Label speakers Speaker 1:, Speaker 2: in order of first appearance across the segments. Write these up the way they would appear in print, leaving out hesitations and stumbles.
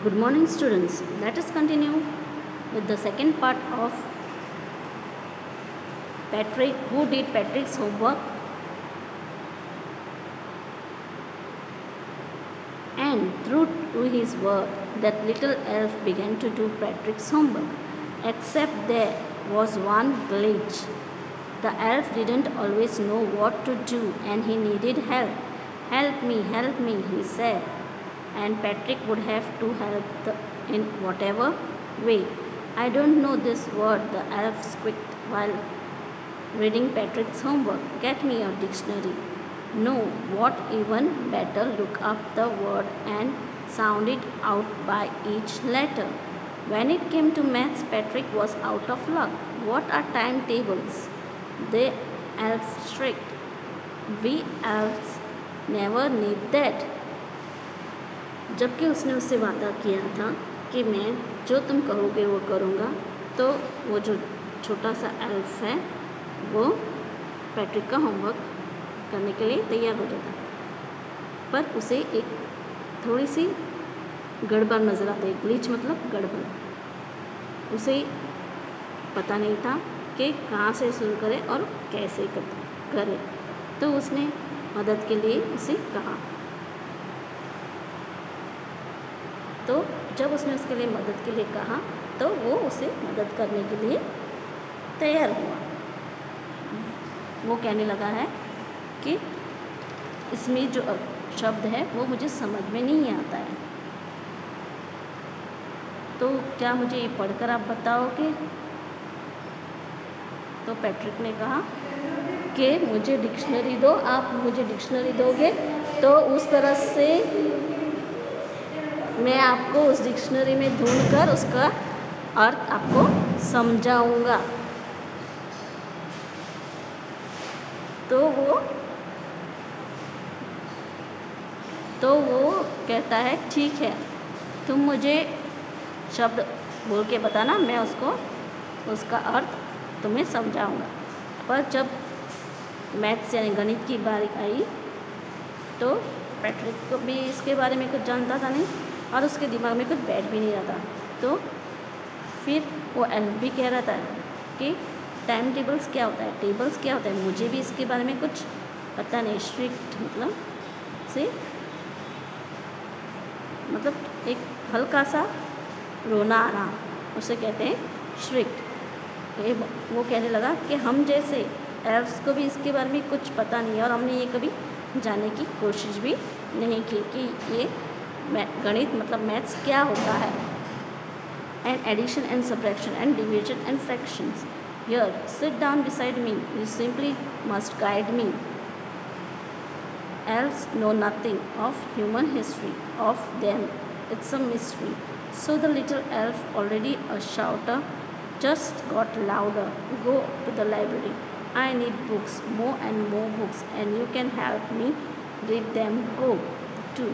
Speaker 1: Good morning, students. Let us continue with the second part of Patrick, who did Patrick's homework. And true to his word, that little elf began to do Patrick's homework. Except there was one glitch. The elf didn't always know what to do and he needed help. Help me, he said. And Patrick would have to in whatever way. I don't know this word, the elf squeaked while reading Patrick's homework. Get me a dictionary. No, what even better, look up the word and sound it out by each letter. When it came to maths, Patrick was out of luck. What are timetables? The elf shrieked. We elves never need that. जबकि उसने उससे वादा किया था कि मैं जो तुम कहोगे वो करूँगा, तो वो जो छोटा सा एल्फ है वो पैट्रिक का होमवर्क करने के लिए तैयार हो जाता, पर उसे एक थोड़ी सी गड़बड़ नज़र आती। ग्लिच मतलब गड़बड़। उसे पता नहीं था कि कहाँ से शुरू करे और कैसे करे, तो उसने मदद के लिए उसे कहा। तो जब उसने उसके लिए मदद के लिए कहा तो वो उसे मदद करने के लिए तैयार हुआ। वो कहने लगा है कि इसमें जो शब्द है वो मुझे समझ में नहीं आता है, तो क्या मुझे ये पढ़कर आप बताओगे? तो पैट्रिक ने कहा कि मुझे डिक्शनरी दो। आप मुझे डिक्शनरी दोगे तो उस तरह से मैं आपको उस डिक्शनरी में ढूंढकर उसका अर्थ आपको समझाऊंगा। तो वो कहता है ठीक है, तुम मुझे शब्द बोल के बताना, मैं उसका अर्थ तुम्हें समझाऊंगा। पर जब मैथ्स यानी गणित की बारी आई तो पैट्रिक को भी इसके बारे में कुछ जानता था नहीं और उसके दिमाग में कुछ बैठ भी नहीं रहा था। तो फिर वो एल्फ भी कह रहा था कि टाइम टेबल्स क्या होता है, टेबल्स क्या होता है, मुझे भी इसके बारे में कुछ पता नहीं। स्ट्रिक्ट मतलब एक हल्का सा रोना आना, उसे कहते हैं श्रिक्ट। वो कहने लगा कि हम जैसे एल्फ्स को भी इसके बारे में कुछ पता नहीं है और हमने ये कभी जानने की कोशिश भी नहीं की कि ये गणित मतलब मैथ्स क्या होता है। And addition and subtraction and division and fractions. Here sit down beside me, you simply must guide me. Elves know nothing of human history, of them it's a mystery. So the little elf, already a shouter, just got louder. Go to the library. I need books, more and more books, and you can help me read them. Go to.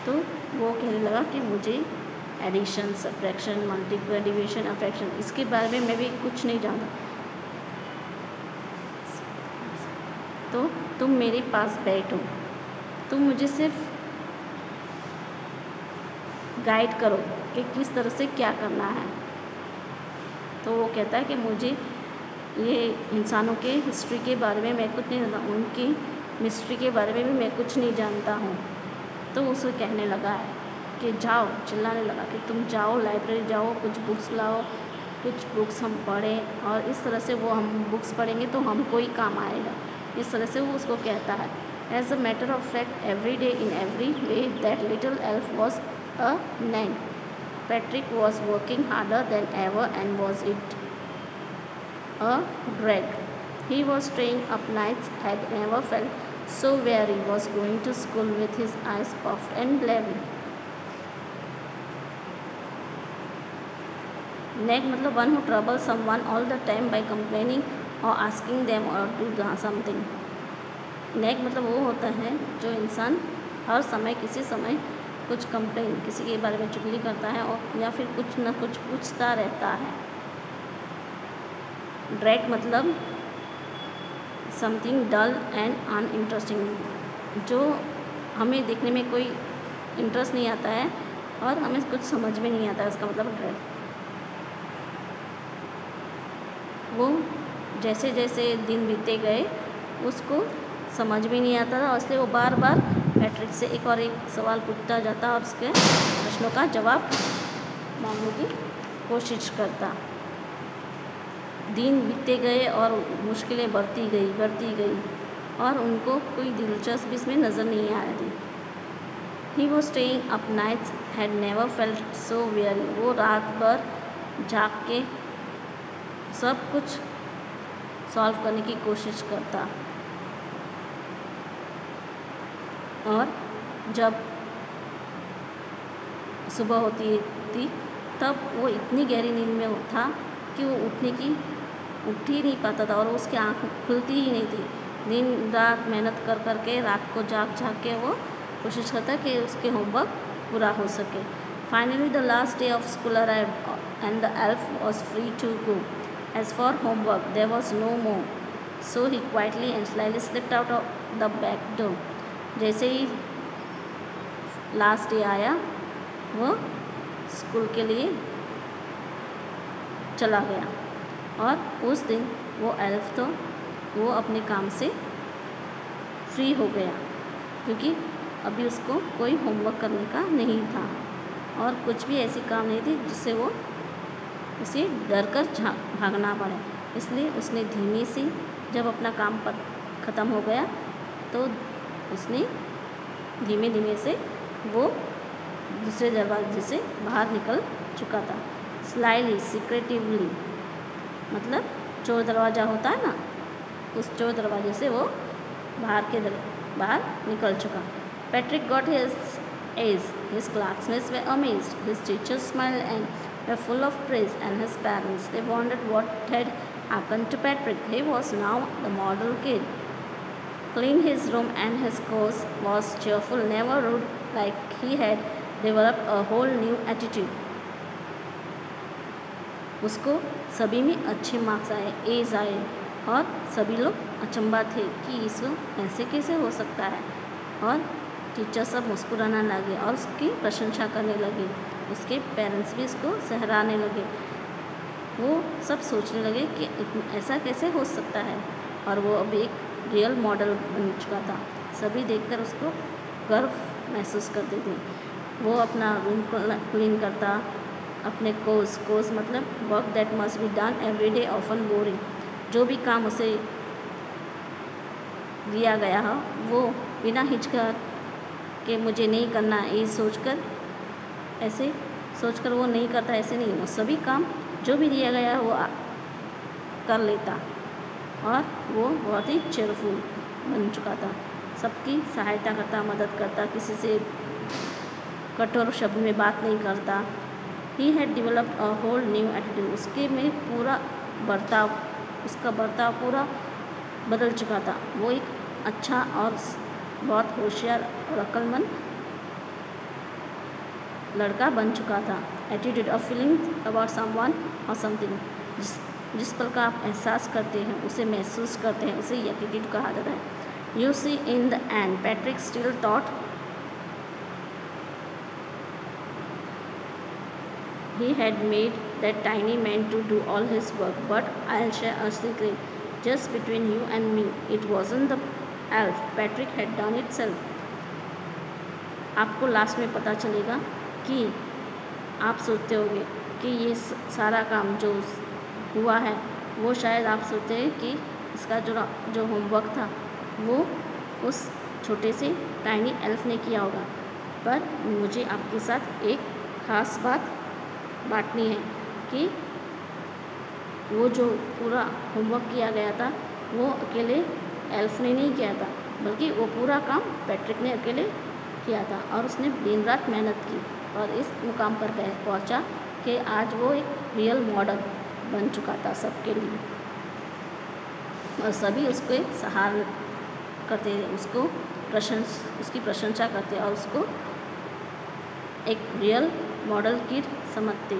Speaker 1: तो वो कहने लगा कि मुझे addition, subtraction, multiply, division और fraction इसके बारे में मैं भी कुछ नहीं जानता, तो तुम मेरे पास बैठो, तुम मुझे सिर्फ गाइड करो कि किस तरह से क्या करना है। तो वो कहता है कि मुझे ये इंसानों के हिस्ट्री के बारे में मैं कुछ नहीं जानता, उनकी मिस्ट्री के बारे में भी मैं कुछ नहीं जानता हूँ। तो उसे कहने लगा है कि जाओ, चिल्लाने लगा कि तुम जाओ लाइब्रेरी जाओ, कुछ बुक्स लाओ, कुछ बुक्स हम पढ़ें, और इस तरह से वो हम बुक्स पढ़ेंगे तो हमको ही काम आएगा। इस तरह से वो उसको कहता है। As a matter of fact every day in every way that little elf was a nan. Patrick was working harder than ever and was it a drag. He was staying up nights, had never felt so weary, was going to school with his eyes puffed and blurry. Nag मतलब one who troubles someone all the time by complaining or asking them or do something. Nag मतलब वो होता है जो इंसान हर समय किसी समय कुछ कंप्लेन, किसी के बारे में चुगली करता है और या फिर कुछ न कुछ पूछता रहता है। ड्रैग मतलब समथिंग डल एंड अनइंटरेस्टिंग, जो हमें देखने में कोई इंटरेस्ट नहीं आता है और हमें कुछ समझ में नहीं आता इसका मतलब ड्रेड। वो जैसे जैसे दिन बीते गए उसको समझ में नहीं आता था, इसलिए वो बार बार पैट्रिक से एक और एक सवाल पूछता जाता और उसके प्रश्नों का जवाब मांगने की कोशिश करता। दिन बीतते गए और मुश्किलें बढ़ती गई और उनको कोई दिलचस्पी इसमें नज़र नहीं आ रही। He was staying up nights, had never felt so weary. वो रात भर जाग के सब कुछ सॉल्व करने की कोशिश करता और जब सुबह होती थी तब वो इतनी गहरी नींद में था कि वो उठ ही नहीं पाता था और उसकी आँख खुलती ही नहीं थी। दिन रात मेहनत कर के रात को जाग के वो कोशिश करता कि उसके होमवर्क पूरा हो सके। Finally the last day of school arrived and the elf was free to go. As for homework there was no more, so he quietly and slightly slipped out of the back door. जैसे ही last day आया वो school के लिए चला गया और उस दिन वो एल्फ तो वो अपने काम से फ्री हो गया क्योंकि अभी उसको कोई होमवर्क करने का नहीं था और कुछ भी ऐसी काम नहीं थी जिससे वो उसे डर कर भागना पड़े। इसलिए उसने धीमे से जब अपना काम ख़त्म हो गया तो उसने धीमे धीमे से वो दूसरे दरवाजे से बाहर निकल चुका था। स्लाइली सीक्रेटिवली मतलब चोर दरवाज़ा होता है ना, उस चोर दरवाजे से वो बाहर निकल चुका। Patrick got his A's. His classmates were amazed. His teachers smiled and were full of praise, and his parents, they wondered what had happened to Patrick. He was now the model kid. Cleaned his room and his course was cheerful, never rude, like he had developed a whole new attitude. उसको सभी में अच्छे marks आए, as आए और सभी लोग अचंभा थे कि इसको ऐसे कैसे हो सकता है और टीचर सब मुस्कुराने लगे और उसकी प्रशंसा करने लगे। उसके पेरेंट्स भी इसको सहराने लगे। वो सब सोचने लगे कि ऐसा कैसे हो सकता है और वो अब एक रियल मॉडल बन चुका था। सभी देखकर उसको गर्व महसूस करते थे। वो अपना रूम क्लीन करता, अपने कोर्स मतलब work that must be done every day often boring, जो भी काम उसे दिया गया हो वो बिना हिचक के मुझे नहीं करना ये सोचकर वो नहीं करता। ऐसे नहीं, वो सभी काम जो भी दिया गया वो कर लेता और वो बहुत ही चेयरफुल बन चुका था। सबकी सहायता करता, मदद करता, किसी से कठोर शब्द में बात नहीं करता। He had developed a whole new attitude. उसके में उसका बर्ताव पूरा बदल चुका था। वो एक अच्छा और बहुत होशियार और अक्लमंद लड़का बन चुका था। Attitude of feeling about someone और समथिंग, जिस पल का आप एहसास करते हैं, उसे महसूस करते हैं, उसे एटीट्यूड कहा जाता है। You see in the end Patrick still thought he had made that tiny man to do all his work. But I'll share a secret just between you and me. It wasn't the elf. Patrick had done it self. आपको last में पता चलेगा कि आप सोचते होंगे कि ये सारा काम जो हुआ है वो शायद आप सोचते हैं कि इसका जो होमवर्क था वो उस छोटे से टाइनी एल्फ ने किया होगा। पर मुझे आपके साथ एक ख़ास बात बांटनी है कि वो जो पूरा होमवर्क किया गया था वो अकेले एल्फ ने नहीं किया था, बल्कि वो पूरा काम पैट्रिक ने अकेले किया था और उसने दिन रात मेहनत की और इस मुकाम पर पहुंचा कि आज वो एक रियल मॉडल बन चुका था सबके लिए और सभी उसको सहार करते, उसकी प्रशंसा करते और उसको एक रियल मॉडल किड समझते।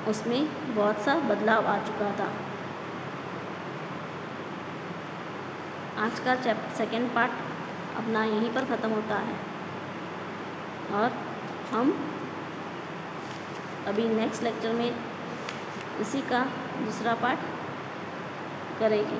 Speaker 1: उसमें बहुत सा बदलाव आ चुका था। आज का सेकंड पार्ट अपना यहीं पर ख़त्म होता है और हम अभी नेक्स्ट लेक्चर में इसी का दूसरा पार्ट करेंगे।